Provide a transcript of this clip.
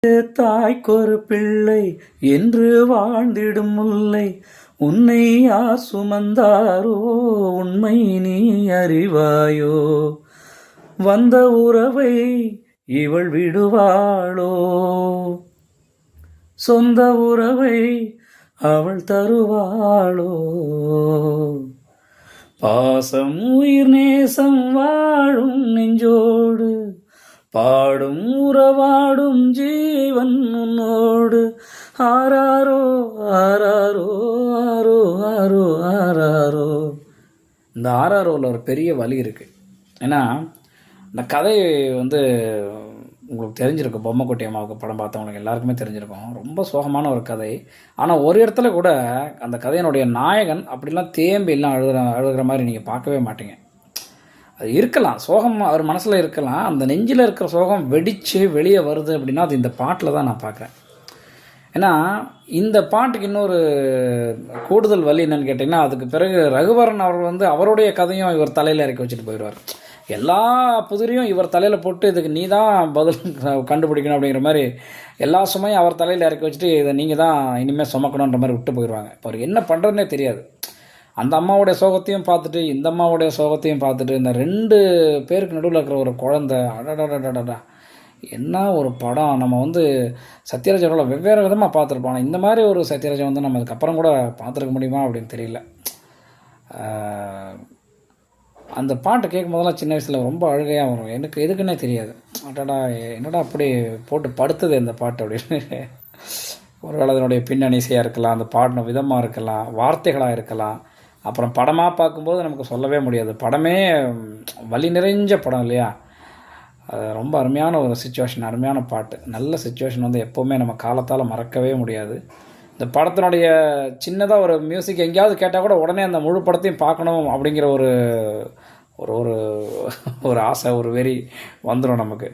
தாய்க்கொரு பிள்ளை என்று வாழ்ந்திடும் முல்லை உன்னை யார் சுமந்தாரோ உண்மை நீ அறிவாயோ. வந்த உறவை இவள் விடுவாளோ, சொந்த உறவை அவள் தருவாளோ. பாசம் உயிர் நேசம் வாழும் நெஞ்சோடு பாடும் உறவாடும் ஜீவன் உன்னோடு. ஆராரோ ஆராரோ ஆரோ ஆரோ ஆராரோ. இந்த ஆராரோவில் ஒரு பெரிய வழி இருக்குது. ஏன்னா இந்த கதை வந்து உங்களுக்கு தெரிஞ்சிருக்கும், பொம்மைக்குட்டி அம்மாவுக்கு படம் பார்த்தவங்களுக்கு எல்லாருக்குமே தெரிஞ்சிருக்கும். ரொம்ப சோகமான ஒரு கதை. ஆனால் ஒரு இடத்துல கூட அந்த கதையினுடைய நாயகன் அப்படிலாம் தேம்பி எல்லாம் அழுகிற மாதிரி நீங்கள் பார்க்கவே மாட்டீங்க. அது இருக்கலாம், சோகம் அவர் மனசில் இருக்கலாம். அந்த நெஞ்சில் இருக்கிற சோகம் வெடித்து வெளியே வருது அப்படின்னா அது இந்த பாட்டில் தான் நான் பார்க்குறேன். ஏன்னா இந்த பாட்டுக்கு இன்னொரு கூடுதல் வழி என்னென்னு கேட்டிங்கன்னா, அதுக்கு பிறகு ரகுவரன் அவர்கள் வந்து அவருடைய கதையும் இவர் தலையில் இறக்கி வச்சுட்டு போயிடுவார். எல்லா புதிரையும் இவர் தலையில் போட்டு இதுக்கு நீ தான் பதில் கண்டுபிடிக்கணும் அப்படிங்கிற மாதிரி எல்லா சுமையும் அவர் தலையில் இறக்கி வச்சுட்டு இதை நீங்கள் தான் இனிமேல் சுமக்கணுன்ற மாதிரி விட்டு போயிடுவாங்க. இப்போ அவர் என்ன பண்ணுறதுனே தெரியாது. அந்த அம்மாவுடைய சோகத்தையும் பார்த்துட்டு இந்த அம்மாவுடைய சோகத்தையும் பார்த்துட்டு இந்த 2 பேருக்கு நடுவில் இருக்கிற ஒரு குழந்தை, அடடடடடா என்ன ஒரு படம். நம்ம வந்து சத்யராஜோட வெவ்வேறு விதமாக பார்த்துருப்போம். இந்த மாதிரி ஒரு சத்யராஜன் வந்து நம்ம அதுக்கப்புறம் கூட பார்த்துருக்க முடியுமா அப்படின்னு தெரியல. அந்த பாட்டு கேட்கும் போதெல்லாம் சின்ன வயசில் ரொம்ப அழுகையாக வரும். எனக்கு எதுக்குன்னே தெரியாது. அடடா என்னடா அப்படி போட்டு படுத்துது இந்த பாட்டு அப்படின்னு. ஒருவேளை அதனுடைய பின்னணி இசையாக இருக்கலாம், அந்த பாடின விதமாக இருக்கலாம், வார்த்தைகளாக இருக்கலாம். அப்புறம் படமாக பார்க்கும்போது நமக்கு சொல்லவே முடியாது. படமே வலி நிறைஞ்ச படம் இல்லையா. அது ரொம்ப அருமையான ஒரு சிச்சுவேஷன், அருமையான பாட்டு. நல்ல சிச்சுவேஷன் வந்து எப்போவுமே நம்ம காலத்தால் மறக்கவே முடியாது. இந்த படத்தினுடைய சின்னதாக ஒரு மியூசிக் எங்கேயாவது கேட்டால் கூட உடனே அந்த முழு படத்தையும் பார்க்கணும் அப்படிங்கிற ஒரு ஒரு ஒரு ஆசை, ஒரு வெறி வந்துடும் நமக்கு.